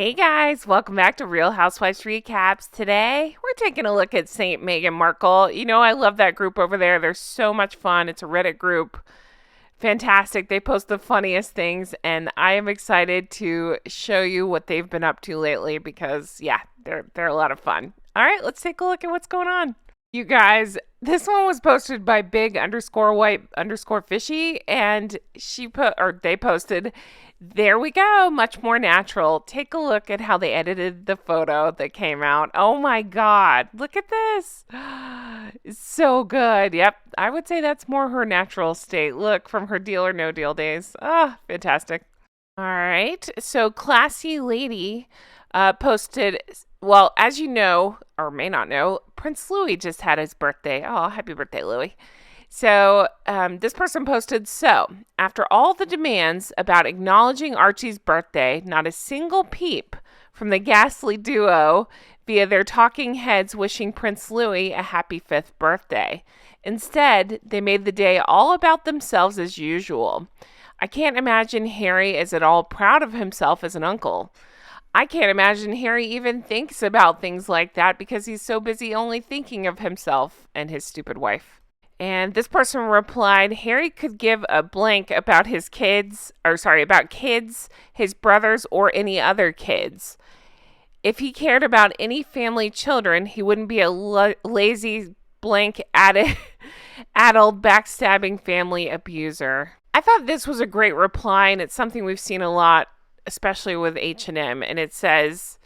Hey guys, welcome back to Real Housewives Recaps. Today, we're taking a look at St. Meghan Markle. You know, I love that group over there. They're so much fun. It's a Reddit group. Fantastic. They post the funniest things, and I am excited to show you what they've been up to lately because, yeah, they're a lot of fun. All right, let's take a look at what's going on. You guys, this one was posted by big underscore white underscore fishy, and they posted, there we go, much more natural. Take a look at how they edited the photo that came out. Oh my God, look at this. It's so good. Yep, I would say that's more her natural state. Look, from her Deal or No Deal days. Ah, fantastic. All right, so Classy Lady posted, well, as you know, or may not know, Prince Louis just had his birthday. Oh, happy birthday, Louis. So this person posted, so after all the demands about acknowledging Archie's birthday, not a single peep from the ghastly duo via their talking heads wishing Prince Louis a happy fifth birthday. Instead, they made the day all about themselves as usual. I can't imagine Harry is at all proud of himself as an uncle. I can't imagine Harry even thinks about things like that because he's so busy only thinking of himself and his stupid wife. And this person replied, Harry could give a blank about about kids, his brothers, or any other kids. If he cared about any family children, he wouldn't be a lazy, blank, addled, backstabbing family abuser. I thought this was a great reply, and it's something we've seen a lot, especially with H&M, and it says,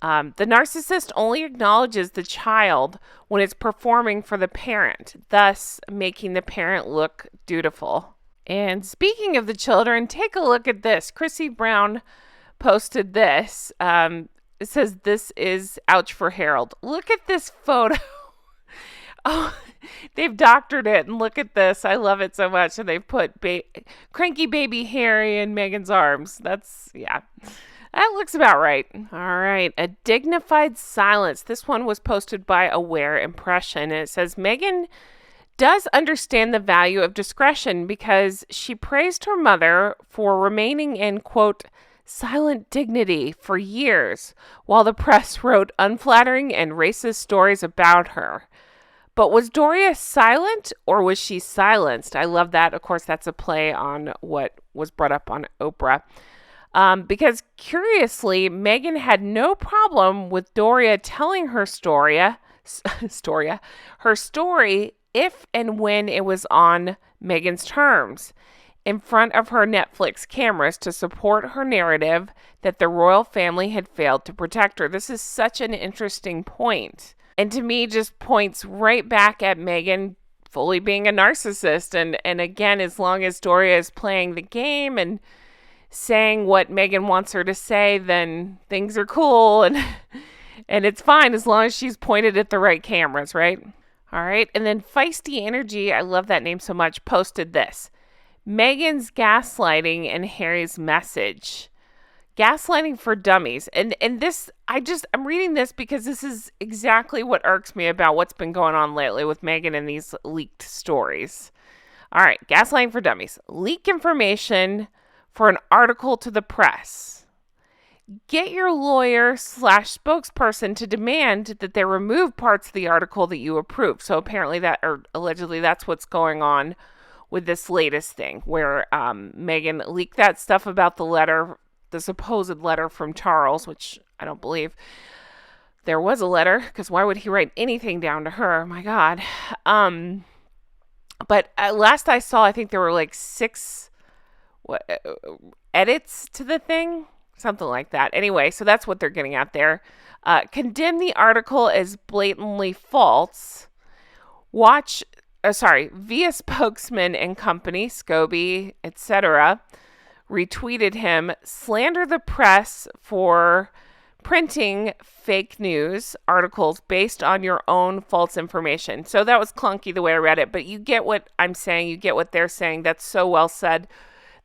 the narcissist only acknowledges the child when it's performing for the parent, thus making the parent look dutiful. And speaking of the children, take a look at this. Chrissy Brown posted this. It says, this is ouch for Harold. Look at this photo. Oh, they've doctored it, and look at this. I love it so much. And they've put cranky baby Harry in Meghan's arms. Yeah. That looks about right. All right. A dignified silence. This one was posted by Aware Impression. And it says, Meghan does understand the value of discretion because she praised her mother for remaining in, quote, silent dignity for years while the press wrote unflattering and racist stories about her. But was Doria silent or was she silenced? I love that. Of course, that's a play on what was brought up on Oprah. Because curiously, Meghan had no problem with Doria telling her story if and when it was on Meghan's terms, in front of her Netflix cameras to support her narrative that the royal family had failed to protect her. This is such an interesting point. And to me, just points right back at Meghan fully being a narcissist. And again, as long as Doria is playing the game and saying what Meghan wants her to say, then things are cool and it's fine as long as she's pointed at the right cameras, right? All right. And then Feisty Energy, I love that name so much, posted this. Meghan's gaslighting and Harry's message. Gaslighting for dummies. And this, I'm reading this because this is exactly what irks me about what's been going on lately with Meghan and these leaked stories. All right. Gaslighting for dummies. Leak information for an article to the press. Get your lawyer/spokesperson to demand that they remove parts of the article that you approve. So apparently allegedly that's what's going on with this latest thing where Meghan leaked that stuff about the supposed letter from Charles, which I don't believe there was a letter because why would he write anything down to her? My God. But last I saw, I think there were like 6 edits to the thing, something like that. Anyway, so that's what they're getting at there. Condemn the article as blatantly false. Via spokesman and company, Scobie, etc., retweeted him, slander the press for printing fake news articles based on your own false information. So that was clunky the way I read it, but you get what I'm saying. You get what they're saying. That's so well said.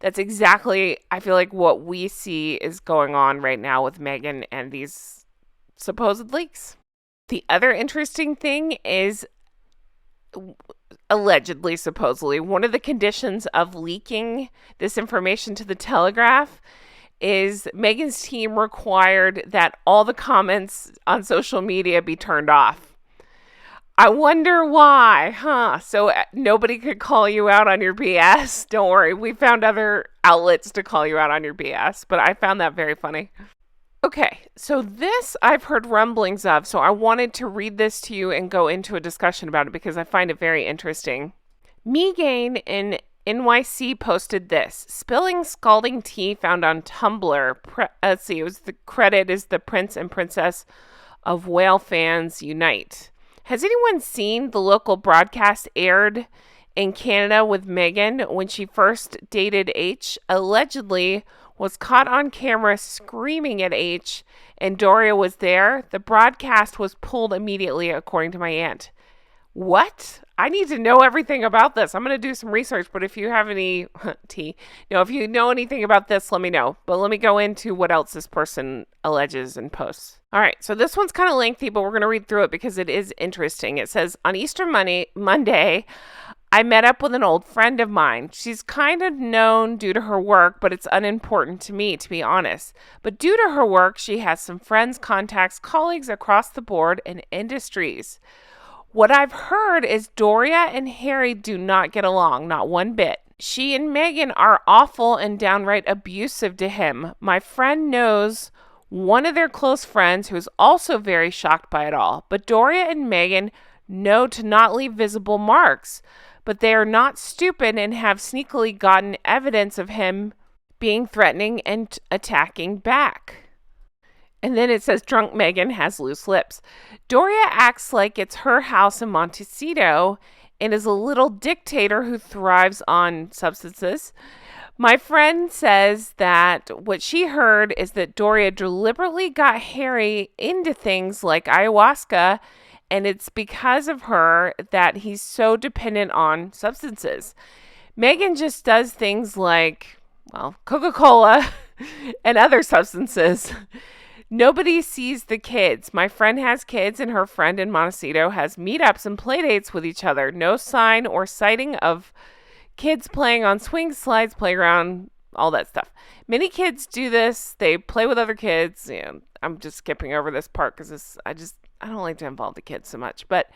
That's exactly, I feel like, what we see is going on right now with Meghan and these supposed leaks. The other interesting thing is, allegedly, supposedly, one of the conditions of leaking this information to the Telegraph is Meghan's team required that all the comments on social media be turned off. I wonder why, huh? So nobody could call you out on your BS. Don't worry, we found other outlets to call you out on your BS, but I found that very funny. Okay, so this I've heard rumblings of, so I wanted to read this to you and go into a discussion about it because I find it very interesting. Meghan in NYC posted this: spilling scalding tea found on Tumblr. Let's see, the credit is the Prince and Princess of Whale fans unite. Has anyone seen the local broadcast aired in Canada with Meghan when she first dated H? Allegedly was caught on camera screaming at H, and Doria was there. The broadcast was pulled immediately, according to my aunt. What? I need to know everything about this. I'm going to do some research, but if you have any if you know anything about this, let me know. But let me go into what else this person alleges and posts. All right, so this one's kind of lengthy, but we're going to read through it because it is interesting. It says, on Easter Monday, I met up with an old friend of mine. She's kind of known due to her work, but it's unimportant to me, to be honest. But due to her work, she has some friends, contacts, colleagues across the board in industries. What I've heard is Doria and Harry do not get along, not one bit. She and Meghan are awful and downright abusive to him. My friend knows one of their close friends who is also very shocked by it all. But Doria and Meghan know to not leave visible marks. But they are not stupid and have sneakily gotten evidence of him being threatening and attacking back. And then it says, drunk Meghan has loose lips. Doria acts like it's her house in Montecito and is a little dictator who thrives on substances. My friend says that what she heard is that Doria deliberately got Harry into things like ayahuasca, and it's because of her that he's so dependent on substances. Meghan just does things like, Coca-Cola and other substances. Nobody sees the kids. My friend has kids, and her friend in Montecito has meetups and playdates with each other. No sign or sighting of kids playing on swing slides, playground, all that stuff. Many kids do this. They play with other kids. I'm just skipping over this part because I don't like to involve the kids so much. But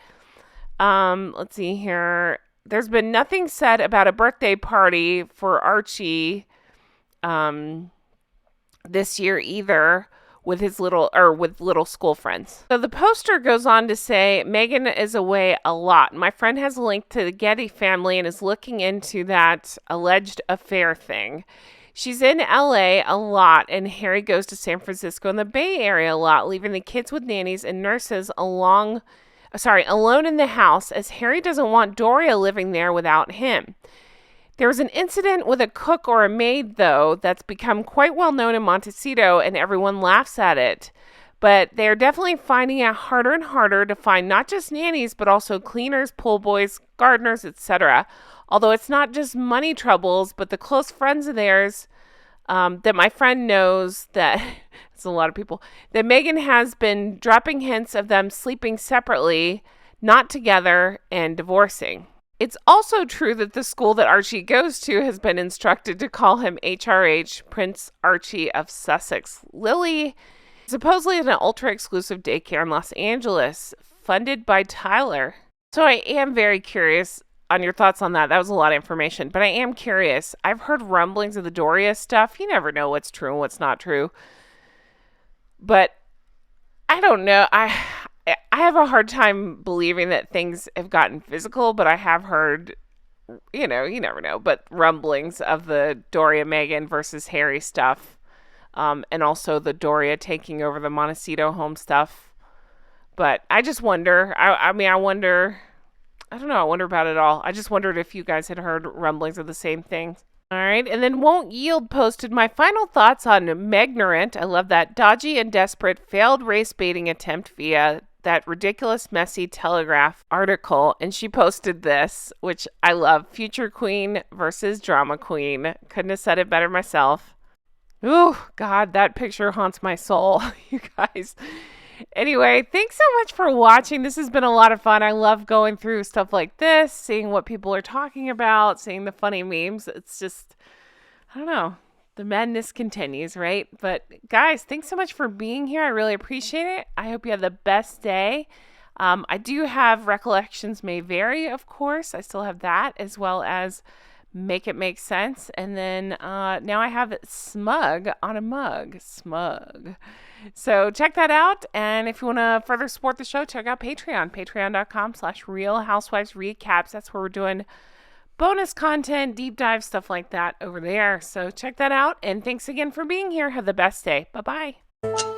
let's see here. There's been nothing said about a birthday party for Archie this year either, with little school friends. So the poster goes on to say Meghan is away a lot. My friend has a link to the Getty family and is looking into that alleged affair thing. She's in LA a lot, and Harry goes to San Francisco and the Bay Area a lot, leaving the kids with nannies and nurses alone in the house, as Harry doesn't want Doria living there without him. There was an incident with a cook or a maid, though, that's become quite well known in Montecito, and everyone laughs at it. But they're definitely finding it harder and harder to find not just nannies, but also cleaners, pool boys, gardeners, etc. Although it's not just money troubles, but the close friends of theirs that my friend knows that it's a lot of people, that Meghan has been dropping hints of them sleeping separately, not together, and divorcing. It's also true that the school that Archie goes to has been instructed to call him HRH, Prince Archie of Sussex. Lily supposedly is an ultra-exclusive daycare in Los Angeles, funded by Tyler. So I am very curious on your thoughts on that. That was a lot of information, but I am curious. I've heard rumblings of the Doria stuff. You never know what's true and what's not true. But I don't know. I have a hard time believing that things have gotten physical, but I have heard, you never know, but rumblings of the Doria Meghan versus Harry stuff, and also the Doria taking over the Montecito home stuff. But I just wonder, I wonder about it all. I just wondered if you guys had heard rumblings of the same things. All right, and then Won't Yield posted my final thoughts on Megnorant. I love that. Dodgy and desperate failed race baiting attempt via that ridiculous, messy Telegraph article, and she posted this, which I love. Future Queen versus Drama Queen. Couldn't have said it better myself. Ooh, God, that picture haunts my soul, you guys. Anyway, thanks so much for watching. This has been a lot of fun. I love going through stuff like this, seeing what people are talking about, seeing the funny memes. It's just, I don't know. The madness continues, right? But guys, thanks so much for being here. I really appreciate it. I hope you have the best day. I do have Recollections May Vary, of course. I still have that, as well as Make It Make Sense. And then now I have Smug on a Mug. Smug. So check that out. And if you want to further support the show, check out Patreon. Patreon.com/Real Housewives Recaps. That's where we're doing bonus content, deep dive, stuff like that over there. So check that out. And thanks again for being here. Have the best day. Bye-bye.